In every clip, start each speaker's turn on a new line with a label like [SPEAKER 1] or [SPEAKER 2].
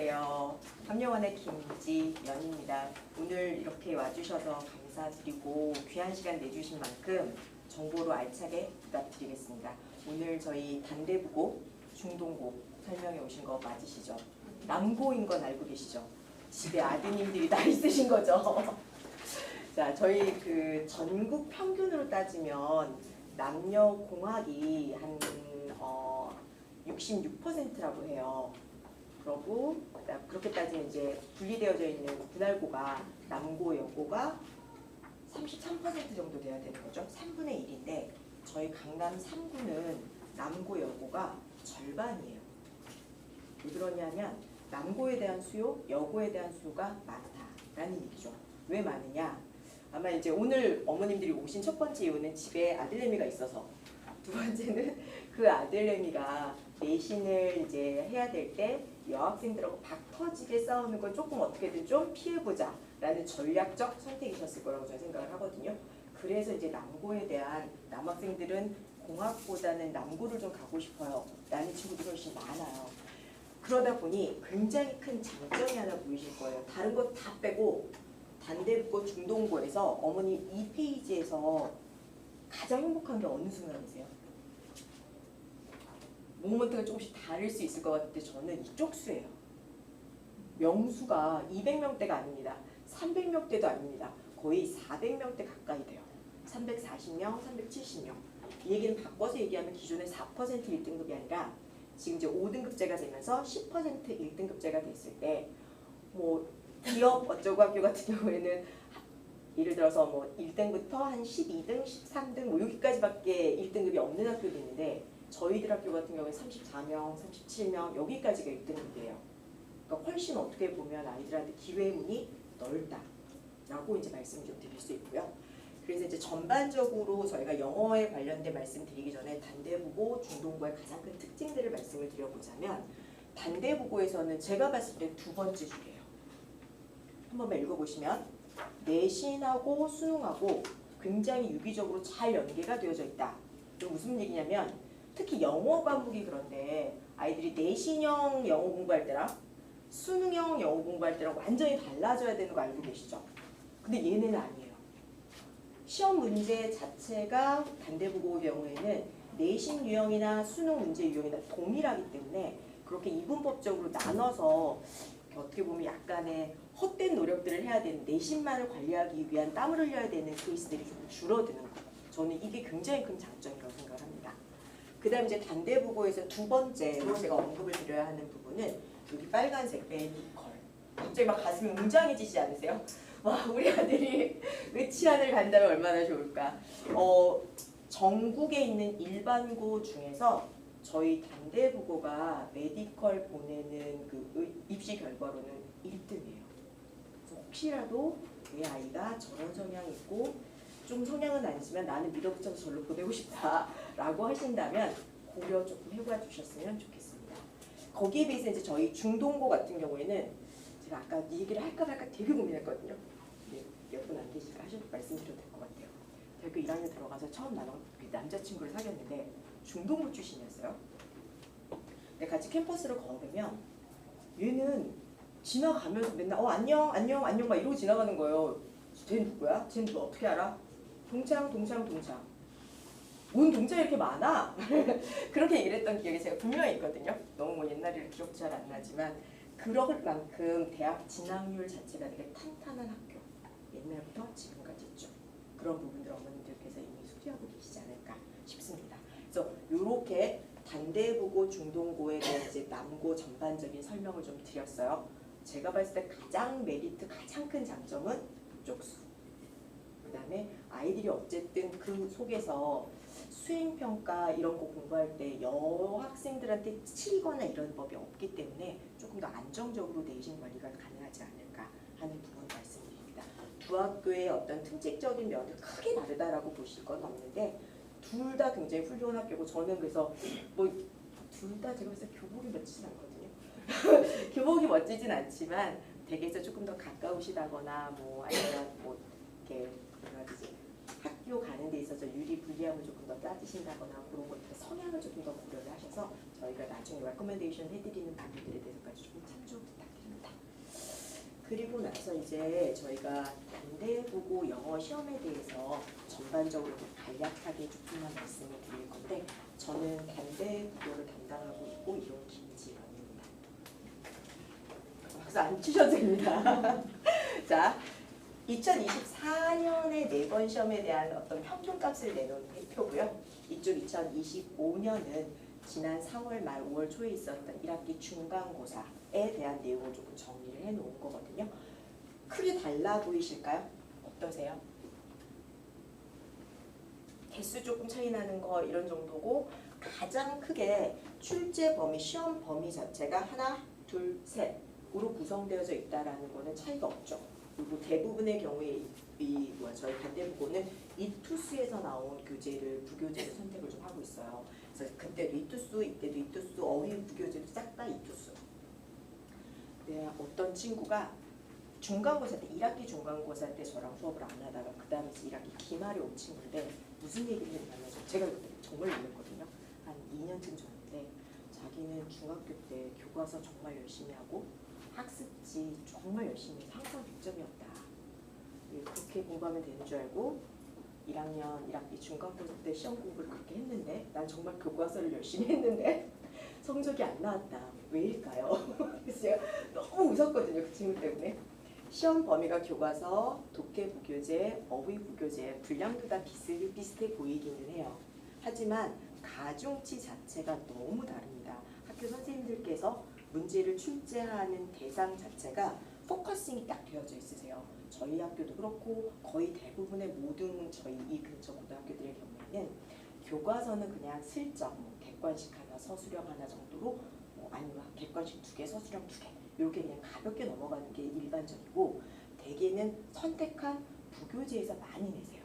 [SPEAKER 1] 안녕하세요. 함영원의 김지연입니다. 오늘 이렇게 와주셔서 감사드리고 귀한 시간 내주신 만큼 정보로 알차게 부탁드리겠습니다. 오늘 저희 단대부고 중동고 설명해 오신 거 맞으시죠? 남고인 건 알고 계시죠? 집에 아드님들이 다 있으신 거죠? 자, 저희 그 전국 평균으로 따지면 남녀 공학이 한 66%라고 해요. 그러고 그렇게 따지면 이제 분리되어져 있는 분할고가 남고, 여고가 33% 정도 돼야 되는 거죠. 3분의 1인데 저희 강남 3구는 남고, 여고가 절반이에요. 왜 그러냐면 남고에 대한 수요, 여고에 대한 수요가 많다라는 얘기죠. 왜 많으냐? 아마 이제 오늘 어머님들이 오신 첫 번째 이유는 집에 아들내미가 있어서, 두 번째는 그 아들내미가 내신을 이제 해야 될 때 여학생들하고 박 터지게 싸우는 걸 조금 어떻게든 좀 피해보자 라는 전략적 선택이셨을 거라고 저는 생각을 하거든요. 그래서 이제 남고에 대한 남학생들은 공학보다는 남고를 좀 가고 싶어요 라는 친구들이 훨씬 많아요. 그러다 보니 굉장히 큰 장점이 하나 보이실 거예요. 다른 거 다 빼고 단대부고 중동고에서 어머니 2페이지에서 가장 행복한 게 어느 순간이세요? 모먼트가 조금씩 다를 수 있을 것 같은데 저는 이쪽 수예요. 명수가 200명대가 아닙니다. 300명대도 아닙니다. 거의 400명대 가까이 돼요. 340명, 370명. 이 얘기는 바꿔서 얘기하면 기존의 4% 1등급이 아니라 지금 이제 5등급제가 되면서 10% 1등급제가 됐을 때 뭐 기업 어쩌고 학교 같은 경우에는 예를 들어서 뭐 1등부터 한 12등, 13등 뭐 여기까지밖에 1등급이 없는 학교도 있는데 저희들 학교 같은 경우에 34명, 37명 여기까지가 1등급이에요. 그러니까 훨씬 어떻게 보면 아이들한테 기회의 문이 넓다라고 이제 말씀을 좀 드릴 수 있고요. 그래서 이제 전반적으로 저희가 영어에 관련된 말씀 드리기 전에 단대부고 중동고의 가장 큰 특징들을 말씀을 드려보자면 단대부고에서는 제가 봤을 때 두 번째 줄이에요. 한번 읽어보시면 내신하고 수능하고 굉장히 유기적으로 잘 연계가 되어져 있다. 이게 무슨 얘기냐면 특히 영어 과목이 그런데 아이들이 내신형 영어 공부할 때랑 수능형 영어 공부할 때랑 완전히 달라져야 되는 거 알고 계시죠? 근데 얘네는 아니에요. 시험 문제 자체가 단대부고의 경우에는 내신 유형이나 수능 문제 유형이나 동일하기 때문에 그렇게 이분법적으로 나눠서 어떻게 보면 약간의 헛된 노력들을 해야 되는 내신만을 관리하기 위한 땀을 흘려야 되는 케이스들이 좀 줄어드는 거예요. 저는 이게 굉장히 큰 장점이라고 생각을 합니다. 그 다음 이제 단대부고에서 두 번째로 제가 언급을 드려야 하는 부분은 여기 빨간색 메디컬. 갑자기 막 가슴이 웅장해지지 않으세요? 와, 우리 아들이 의치안을 간다면 얼마나 좋을까. 전국에 있는 일반고 중에서 저희 단대부고가 메디컬 보내는 그 입시 결과로는 1등이에요. 혹시라도 내 아이가 저런 성향이 있고 좀 성향은 아니지만 나는 밀어붙여서 절로 보내고 싶다라고 하신다면 고려 조금 해봐 주셨으면 좋겠습니다. 거기에 비해서 이제 저희 중동고 같은 경우에는 제가 아까 이 얘기를 할까 말까 되게 고민했거든요. 몇 분 안 계실까 하셔도 말씀드려도 될 것 같아요. 대학교 1학년 들어가서 처음 남자친구를 사귀었는데 중동고 출신이었어요. 근데 같이 캠퍼스를 걸으면 얘는 지나가면서 맨날 안녕 안녕 안녕 막 이러고 지나가는 거예요. 쟤는 누구야? 쟤는 너 어떻게 알아? 동창. 뭔 동창이 이렇게 많아? 그렇게 얘기를 했던 기억이 제가 분명히 있거든요. 너무 뭐 옛날 일을 기억 잘 안 나지만 그럴 만큼 대학 진학률 자체가 되게 탄탄한 학교. 옛날부터 지금까지 있죠. 그런 부분들 어머님들께서 이미 수리하고 계시지 않을까 싶습니다. 그래서 이렇게 단대부고 중동고에 대한 이제 남고 전반적인 설명을 좀 드렸어요. 제가 봤을 때 가장 메리트, 가장 큰 장점은 쪽수. 그 다음에 아이들이 어쨌든 그 속에서 수행평가 이런 거 공부할 때 여학생들한테 치거나 이런 법이 없기 때문에 조금 더 안정적으로 내신 관리가 가능하지 않을까 하는 부분 말씀드립니다. 두 학교의 어떤 특징적인 면은 크게 다르다라고 보실 건 없는데 둘 다 굉장히 훌륭한 학교고 저는 그래서 뭐 둘 다 제가 봤을 때 교복이 멋지진 않거든요. 교복이 멋지진 않지만 댁에서 조금 더 가까우시다거나 뭐 아니면 뭐 이렇게 뭐라 그러지 학교 가는 데 있어서 유리 불리함을 조금 더 따지신다거나 그런 것들 성향을 조금 더 고려를 하셔서 저희가 나중에 레코멘데이션 해드리는 부분들에 대해서까지 조금 참조 부탁드립니다. 그리고 나서 이제 저희가 단대국어 영어 시험에 대해서 전반적으로 간략하게 조금만 말씀을 드릴 건데 저는 단대국어를 담당하고 있고 이런 김지연입니다. 박수 안 치셔도 됩니다. 자, 2024년에 4번 시험에 대한 어떤 평균값을 내놓은 표고요. 이쪽 2025년은 지난 4월 말 5월 초에 있었던 1학기 중간고사에 대한 내용을 조금 정리를 해놓은 거거든요. 크게 달라 보이실까요? 어떠세요? 개수 조금 차이 나는 거 이런 정도고 가장 크게 출제 범위, 시험 범위 자체가 하나, 둘, 셋으로 구성되어져 있다라는 거는 차이가 없죠. 그리고 대부분의 경우에 저희 단대국어는 이 투수에서 나온 교재를 부교재를 선택을 좀 하고 있어요. 그래서 그때도 이 투수, 이때도 이 투수, 어휘 부교재도 싹 다 이 투수. 네, 어떤 친구가 중간고사 때 1학기 중간고사 때 저랑 수업을 안 하다가 그 다음에 1학기 기말에 온 친구인데 무슨 얘기를 했냐면 제가 그때 정말 놀랐거든요. 한 2년쯤 전인데 자기는 중학교 때 교과서 정말 열심히 하고 학습지 정말 열심히 해서 항상 100점이었다. 그렇게 공부하면 되는 줄 알고 1학년 1학기 중간고사 때 시험 공부를 그렇게 했는데 난 정말 교과서를 열심히 했는데 성적이 안 나왔다. 왜일까요? 그래서 제가 너무 웃었거든요. 그 친구 때문에. 시험 범위가 교과서, 독해 부교재, 어휘 부교재 분량도 다 비슷비슷해 보이기는 해요. 하지만 가중치 자체가 너무 다릅니다. 학교 선생님들께서 문제를 출제하는 대상 자체가 포커싱이 딱 되어져 있으세요. 저희 학교도 그렇고 거의 대부분의 모든 저희 이 근처 고등학교들의 경우에는 교과서는 그냥 슬쩍 객관식 하나, 서술형 하나 정도로 아니면 객관식 2개, 서술형 2개 이렇게 그냥 가볍게 넘어가는 게 일반적이고 대개는 선택한 부교재에서 많이 내세요.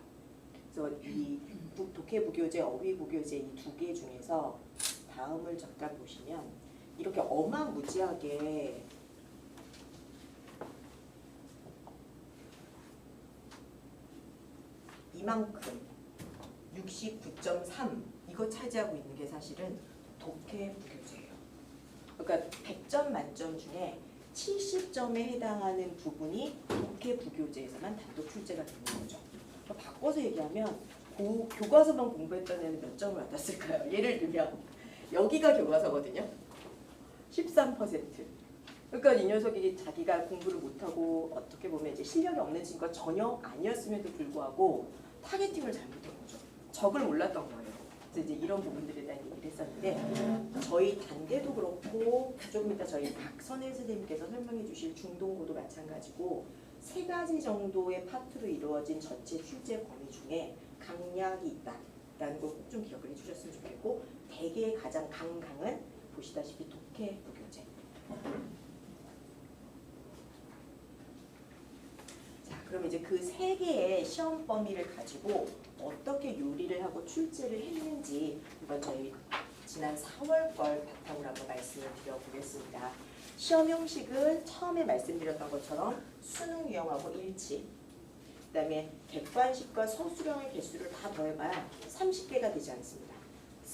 [SPEAKER 1] 그래서 이 독해 부교재, 어휘 부교재 이 2개 중에서 다음을 잠깐 보시면 이렇게 어마무지하게 이만큼 69.3 이거 차지하고 있는 게 사실은 독해 부교재예요. 그러니까 100점 만점 중에 70점에 해당하는 부분이 독해 부교재에서만 단독 출제가 되는 거죠. 그러니까 바꿔서 얘기하면 교과서만 공부했던 애는 몇 점을 받았을까요? 예를 들면 여기가 교과서거든요. 13%. 그러니까 이 녀석이 자기가 공부를 못하고 어떻게 보면 이제 실력이 없는 친구가 전혀 아니었음에도 불구하고 타겟팅을 잘못한 거죠. 적을 몰랐던 거예요. 그래서 이제 이런 부분들에 대한 얘기를 했었는데 저희 단대도 그렇고 조금 이따 저희 박선혜 선생님께서 설명해 주실 중동고도 마찬가지고 3가지 정도의 파트로 이루어진 전체 출제 범위 중에 강약이 있다라는 걸 꼭 좀 기억을 해주셨으면 좋겠고 대개 가장 강은 보시다시피 독해 부교재. 자, 그럼 이제 그 3개의 시험 범위를 가지고 어떻게 요리를 하고 출제를 했는지 이번 저희 지난 4월 걸 바탕으로 한번 말씀을 드려보겠습니다. 시험 형식은 처음에 말씀드렸던 것처럼 수능 유형하고 일치, 그 다음에 객관식과 서술형의 개수를 다 더해봐야 30개가 되지 않습니다.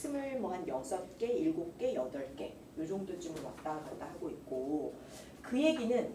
[SPEAKER 1] 한 6개, 7개, 8개 이 정도쯤을 왔다 갔다 하고 있고 그 얘기는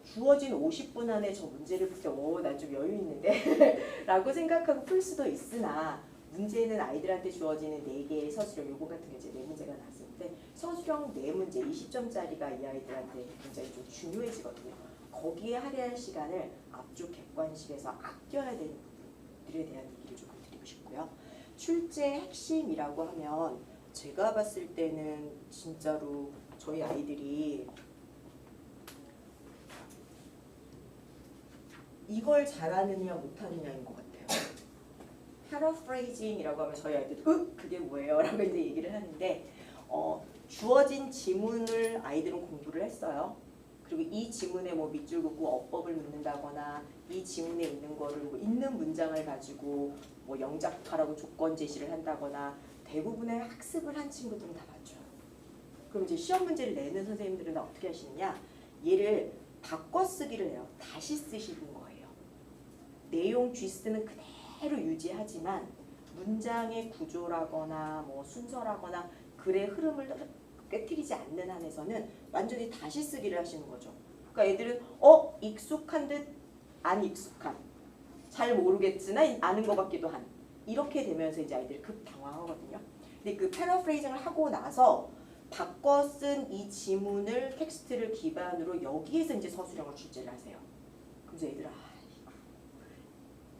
[SPEAKER 1] 주어진 50분 안에 저 문제를 풀 때 난 좀 여유 있는데 라고 생각하고 풀 수도 있으나 문제는 아이들한테 주어지는 4개의 서술형 요거 같은 게 이제 4문제가 나왔는데 서술형 4문제 20점짜리가 이 아이들한테 굉장히 좀 중요해지거든요. 거기에 할애할 시간을 앞쪽 객관식에서 아껴야 되는 부분들에 대한 얘기를 조금 드리고 싶고요. 출제 핵심이라고 하면 제가 봤을 때는 진짜로 저희 아이들이 이걸 잘하느냐 못하느냐인 것 같아요. 패러프레이징이라고 하면 저희 아이들도 그게 뭐예요? 라고 이제 얘기를 하는데 주어진 지문을 아이들은 공부를 했어요. 그리고 이 지문에 밑줄 긋고 어법을 묻는다거나 이 지문에 있는 거를 있는 문장을 가지고 영작하라고 조건 제시를 한다거나 대부분의 학습을 한 친구들은 다 맞춰요. 그럼 이제 시험 문제를 내는 선생님들은 어떻게 하시느냐? 얘를 바꿔 쓰기를 해요. 다시 쓰시는 거예요. 내용 G쓰는 그대로 유지하지만 문장의 구조라거나 뭐 순서라거나 글의 흐름을 깨트리지 않는 한에서는 완전히 다시 쓰기를 하시는 거죠. 그러니까 애들은 익숙한 듯 안 익숙한, 잘 모르겠으나 아는 것 같기도 한, 이렇게 되면서 이제 아이들이 급 당황하거든요. 근데 그 패러프레이징을 하고 나서 바꿔 쓴 이 지문을 텍스트를 기반으로 여기에서 이제 서술형을 출제를 하세요. 그래서 애들은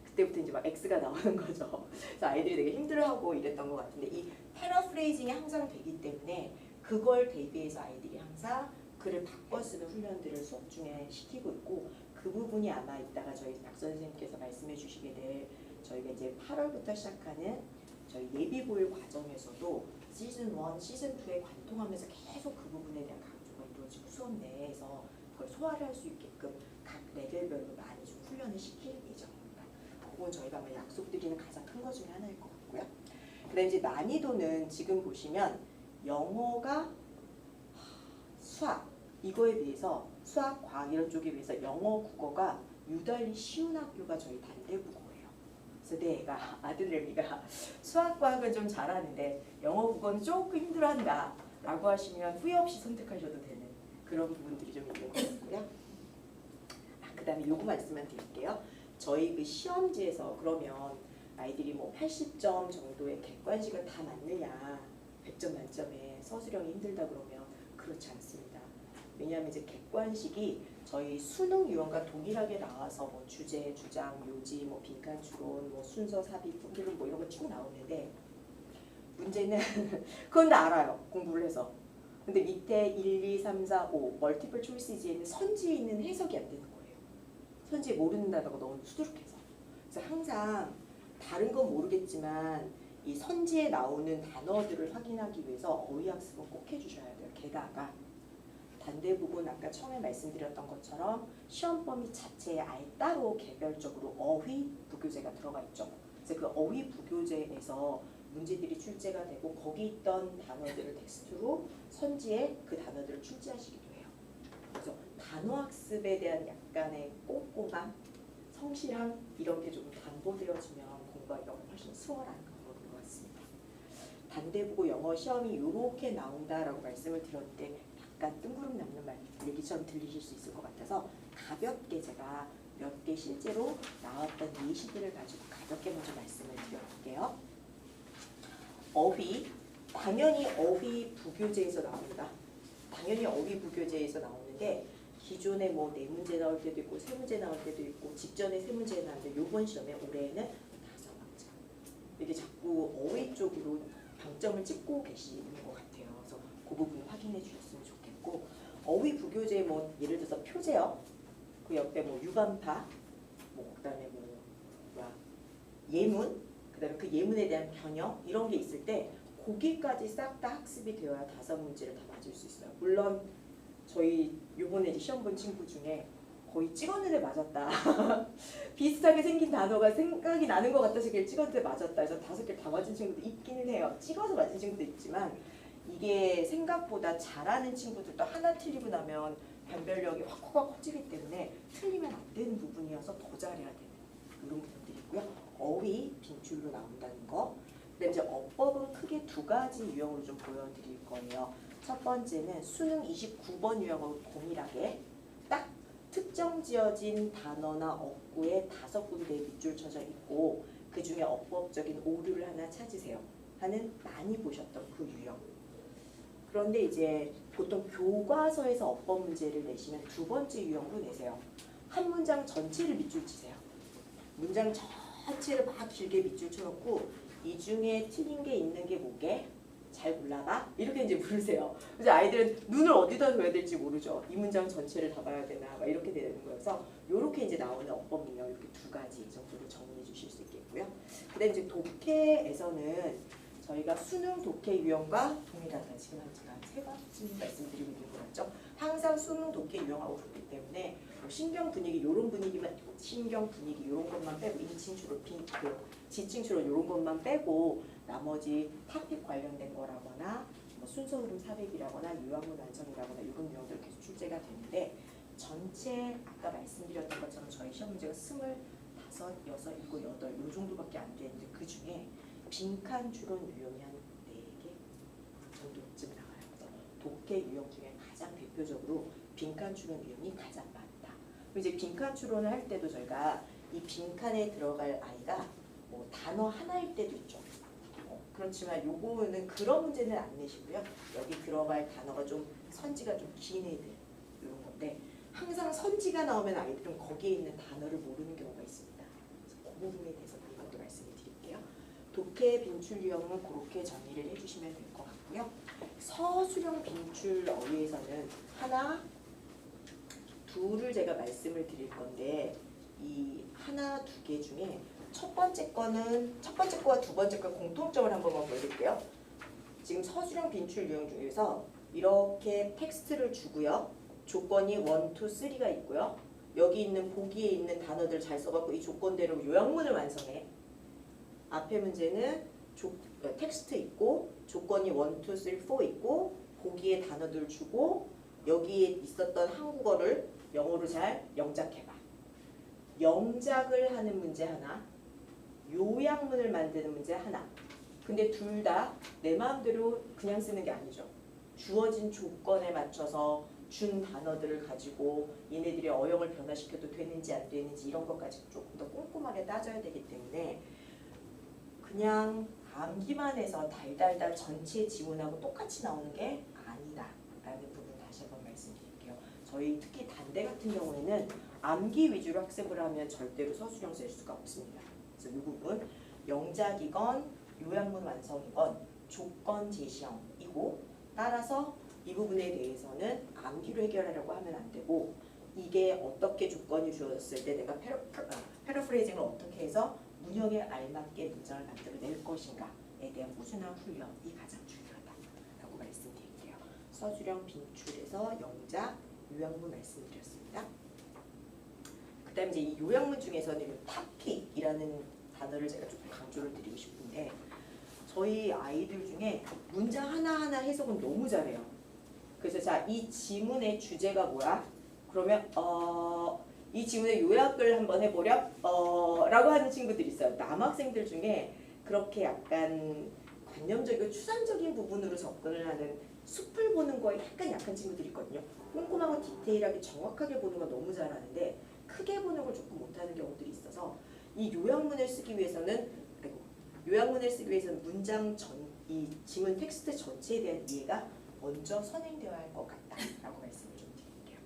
[SPEAKER 1] 그때부터 이제 막 X가 나오는 거죠. 그래서 아이들이 되게 힘들어하고 이랬던 것 같은데 이 패러프레이징이 항상 되기 때문에 그걸 대비해서 아이들이 항상 글을 바꿔 쓰는 훈련들을 수업 중에 시키고 있고, 그 부분이 아마 이따가 저희 박 선생님께서 말씀해 주시게 될 저희가 이제 8월부터 시작하는 저희 예비고일 과정에서도 시즌 1, 시즌 2에 관통하면서 계속 그 부분에 대한 강조가 이루어지고 수업 내에서 그걸 소화를 할 수 있게끔 각 레벨별로 많이 좀 훈련을 시킬 예정입니다. 그건 저희가 아마 약속드리는 가장 큰 것 중에 하나일 것 같고요. 그다음 이제 난이도는 지금 보시면 영어가 수학 이거에 비해서 수학, 과학 이런 쪽에 비해서 영어, 국어가 유달리 쉬운 학교가 저희 단대국어예요. 그래서 내 애가 아들 레미가 수학, 과학은 좀 잘하는데 영어, 국어는 조금 힘들어한다 라고 하시면 후회 없이 선택하셔도 되는 그런 부분들이 좀 있는 것 같고요. 그 다음에 요거 말씀만 드릴게요. 저희 그 시험지에서 그러면 아이들이 뭐 80점 정도의 객관식을 다 맞느냐, 100점 만점에 서술형이 힘들다 그러면 그렇지 않습니다. 왜냐하면 이제 객관식이 저희 수능 유형과 동일하게 나와서 뭐 주제, 주장, 묘지, 뭐 빈칸 추론, 뭐 순서, 삽입, 분기론 뭐 이런 거 쭉 나오는데 문제는 그건 다 알아요. 공부를 해서. 근데 밑에 1, 2, 3, 4, 5 멀티플 초이스지에는 선지에 있는 해석이 안 되는 거예요. 선지에 모르는 단어가 너무 수두룩해서. 그래서 항상 다른 건 모르겠지만 이 선지에 나오는 단어들을 확인하기 위해서 어휘학습은 꼭 해주셔야 돼요. 게다가 단대국은 아까 처음에 말씀드렸던 것처럼 시험 범위 자체에 아예 따로 개별적으로 어휘 부교재가 들어가 있죠. 그래서 그 어휘 부교재에서 문제들이 출제가 되고 거기 있던 단어들을 텍스트로 선지에 그 단어들을 출제하시기도 해요. 그래서 단어학습에 대한 약간의 꼼꼼함, 성실함 이런 게 좀 담보되어지면 공부하기가 훨씬 수월한 그런 것 같습니다. 단대국어 영어 시험이 이렇게 나온다라고 말씀을 드렸는데 약간 뜬구름 남는 말 얘기처럼 들리실 수 있을 것 같아서 가볍게 제가 몇 개 실제로 나왔던 예시들을 가지고 가볍게 먼저 말씀을 드려볼게요. 어휘, 당연히 어휘 부교재에서 나옵니다. 당연히 어휘 부교재에서 나오는데 기존에 뭐 4문제 나올 때도 있고 3문제 나올 때도 있고 직전에 3문제 나왔는데 이번 시험에 올해는 5문제. 이게 자꾸 어휘 쪽으로 방점을 찍고 계시는 것 같아요. 그래서 그 부분 확인해 주셨으면 좋겠고, 어휘 부교재 뭐 예를 들어서 표제어, 그 옆에 뭐 유반파, 뭐 그다음에 예문, 그다음에 그 예문에 대한 변형 이런 게 있을 때 거기까지 싹 다 학습이 되어야 5문제를 다 맞을 수 있어요. 물론 저희 요번에 이제 시험 본 친구 중에 거의 찍었는데 맞았다. 비슷하게 생긴 단어가 생각이 나는 것 같아서 걔를 찍었는데 맞았다. 그래서 5개를 다 맞은 친구도 있기는 해요. 찍어서 맞은 친구도 있지만 이게 생각보다 잘하는 친구들도 하나 틀리고 나면 변별력이 확 커지기 때문에 틀리면 안 되는 부분이어서 더 잘해야 되는 이런 부분들이 있고요. 어휘 빈줄로 나온다는 거. 그다음에 이제 어법은 크게 2가지 유형으로 좀 보여드릴 거예요. 첫 번째는 수능 29번 유형하고 동일하게 딱 특정 지어진 단어나 어구에 5군데 밑줄 쳐져 있고 그 중에 어법적인 오류를 하나 찾으세요 하는 많이 보셨던 그 유형. 그런데 이제 보통 교과서에서 어법 문제를 내시면 2번째 유형으로 내세요. 한 문장 전체를 밑줄 치세요. 문장 전체를 막 길게 밑줄 쳐놓고 이 중에 틀린 게 있는 게 뭐게? 잘 골라봐? 이렇게 이제 물으세요. 그래서 아이들은 눈을 어디다 둬야 될지 모르죠. 이 문장 전체를 다 봐야 되나 막 이렇게 되는 거여서 이렇게 이제 나오는 어법 유형 이렇게 2가지 정도로 정리해 주실 수 있겠고요. 그다음에 이제 독해에서는 저희가 수능 독해 유형과 동일하다. 지금 제가 3번쯤 말씀드리고 있는 것 같죠. 항상 수능 독해 유형하고 그렇기 때문에 뭐 신경 분위기 이런 분위기만 신경 분위기 이런 것만 빼고 인칭 추론, 지칭 추론 이런 것만 빼고 나머지 토픽 관련된 거라거나 뭐 순서 흐름 삽입이라거나 요약문 완성이라거나 이런 유형들 계속 출제가 되는데 전체 아까 말씀드렸던 것처럼 저희 시험 문제가 25 6, 7, 8 요 정도밖에 안 되는데 그 중에 빈칸 추론 유형이 한 4개 정도쯤 나와요. 그래서 독해 유형 중에 가장 대표적으로 빈칸 추론 유형이 가장 많다. 이제 빈칸 추론을 할 때도 저희가 이 빈칸에 들어갈 아이가 뭐 단어 하나일 때도 있죠. 그렇지만 요거는 그런 문제는 안 내시고요. 여기 들어갈 단어가 좀 선지가 좀 긴 애들 이런 건데 항상 선지가 나오면 아이들은 거기에 있는 단어를 모르는 경우가 있습니다. 그래서 그 부분에 대해서 이것도 말씀을 드릴게요. 독해 빈출 유형은 그렇게 정리를 해주시면 될 것 같고요. 서술형 빈출 어휘에서는 하나, 둘을 제가 말씀을 드릴 건데 이 하나, 두 개 중에 첫 번째 거와 두 번째 거 공통점을 한 번만 보여드릴게요. 지금 서술형 빈출 유형 중에서 이렇게 텍스트를 주고요. 조건이 1, 2, 3가 있고요. 여기 있는 보기에 있는 단어들 잘 써갖고 이 조건대로 요약문을 완성해. 앞에 문제는 텍스트 있고 조건이 1, 2, 3, 4 있고 보기에 단어들 주고 여기에 있었던 한국어를 영어로 잘 영작해봐. 영작을 하는 문제 하나, 요약문을 만드는 문제 하나. 근데 둘 다 내 마음대로 그냥 쓰는 게 아니죠. 주어진 조건에 맞춰서 준 단어들을 가지고 얘네들의 어용을 변화시켜도 되는지 안 되는지 이런 것까지 조금 더 꼼꼼하게 따져야 되기 때문에 그냥 암기만 해서 달달달 전체 지문하고 똑같이 나오는 게 아니다라는 부분 다시 한번 말씀드릴게요. 저희 특히 단대 같은 경우에는 암기 위주로 학습을 하면 절대로 서술형 쓸 수가 없습니다. 그래서 이 부분 영작이건 요약문 완성이건 조건 제시형이고 따라서 이 부분에 대해서는 암기로 해결하려고 하면 안 되고 이게 어떻게 조건이 주어졌을 때 내가 패러프레이징을 어떻게 해서 문형에 알맞게 문장을 만들어낼 것인가에 대한 꾸준한 훈련이 가장 중요하다라고 말씀드릴게요. 서술형 빈출에서 영작, 요약문 말씀드렸습니다. 그 다음에 이제 이 요약문 중에서는 탑픽이라는 단어를 제가 조금 강조를 드리고 싶은데 저희 아이들 중에 문장 하나하나 해석은 너무 잘해요. 그래서 자, 이 지문의 주제가 뭐야? 그러면 이 지문의 요약을 한번 해보렴 라고 하는 친구들이 있어요. 남학생들 중에 그렇게 약간 관념적이고 추상적인 부분으로 접근을 하는 숲을 보는 거에 약간 약한 친구들이 있거든요. 꼼꼼하고 디테일하게 정확하게 보는 건 너무 잘하는데 크게 보는 걸 조금 못하는 경우들이 있어서 이 요약문을 쓰기 위해서는 문장 이 지문 텍스트 전체에 대한 이해가 먼저 선행되어야 할 것 같다라고 말씀을 좀 드릴게요.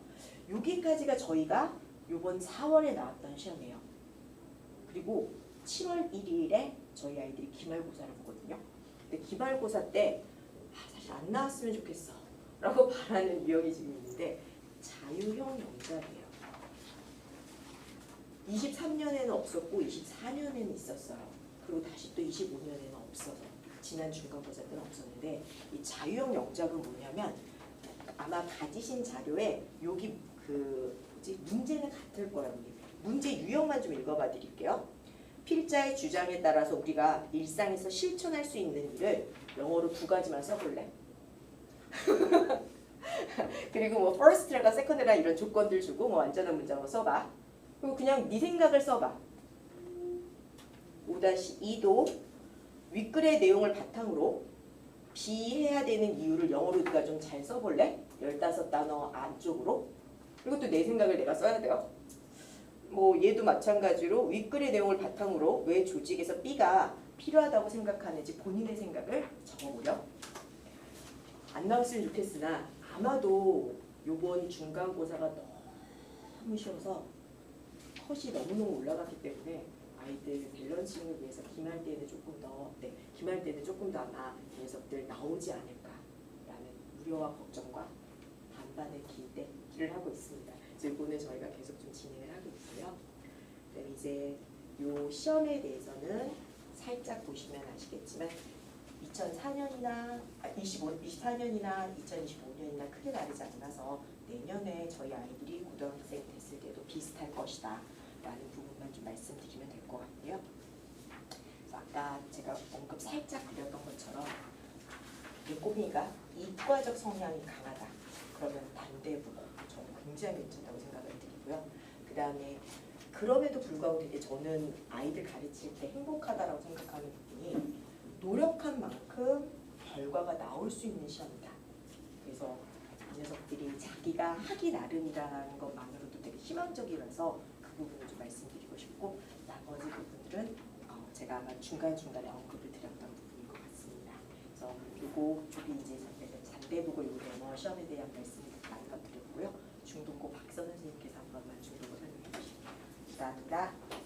[SPEAKER 1] 여기까지가 저희가 이번 4월에 나왔던 시험이에요. 그리고 7월 1일에 저희 아이들이 기말고사를 보거든요. 근데 기말고사 때 사실 안 나왔으면 좋겠어 라고 바라는 유형이 지금 있는데 자유형 영작이에요. 23년에는 없었고 24년에는 있었어요. 그리고 다시 또 25년에는 없어서 지난 중간고사 때는 없었는데 이 자유형 영작은 뭐냐면 아마 가지신 자료에 여기 문제는 같을 거예요. 문제 유형만 좀 읽어봐 드릴게요. 필자의 주장에 따라서 우리가 일상에서 실천할 수 있는 일을 영어로 2가지만 써볼래? 그리고 뭐 first라가 second라 이런 조건들 주고 뭐 완전한 문장으로 써봐. 그리고 그냥 네 생각을 써봐. 5-2도 윗글의 내용을 바탕으로 비해야 되는 이유를 영어로 네가 좀 잘 써볼래? 15단어 안쪽으로. 그리고 또 내 생각을 내가 써야 돼요. 뭐 얘도 마찬가지로 윗글의 내용을 바탕으로 왜 조직에서 B가 필요하다고 생각하는지 본인의 생각을 적어보려. 안 나왔으면 좋겠으나 아마도 요번 중간고사가 너무 쉬워서 컷이 너무너무 올라갔기 때문에 아이들 밸런싱을 위해서 기말 때는 조금 더 아마 이 녀석들 나오지 않을까라는 우려와 걱정과 반반의 기대를 하고 있습니다. 이거는 저희가 계속 좀 진행을 하고 있고요. 그다음에 이제 요 시험에 대해서는 살짝 보시면 아시겠지만 24년이나 2025년이나 크게 다르지 않아서 내년에 저희 아이들이 고등학생 됐을 때도 비슷할 것이다 라는 부분만 좀 말씀드리면 될 것 같고요. 그래서 아까 제가 언급 살짝 드렸던 것처럼 이 꼬미가 이과적 성향이 강하다. 그러면 반대부고 저는 굉장히 괜찮다고 생각을 드리고요. 그 다음에 그럼에도 불구하고 되게 저는 아이들 가르칠 때 행복하다라고 생각하는 부분이 노력한 만큼 결과가 나올 수 있는 시험이다. 그래서 이 녀석들이 자기가 하기 나름이라는 것만으로도 되게 희망적이라서 그 부분을 좀 말씀드리고 싶고 나머지 부분들은 제가 아마 중간중간에 언급을 드렸던 부분인 것 같습니다. 그래서 요거 조비 이제 잔대국어 요 영어 시험에 대한 말씀을 많이 드렸고요. 중동고 박선 선생님께서 한 번만 중동고 설명해 주시죠. 감사합니다.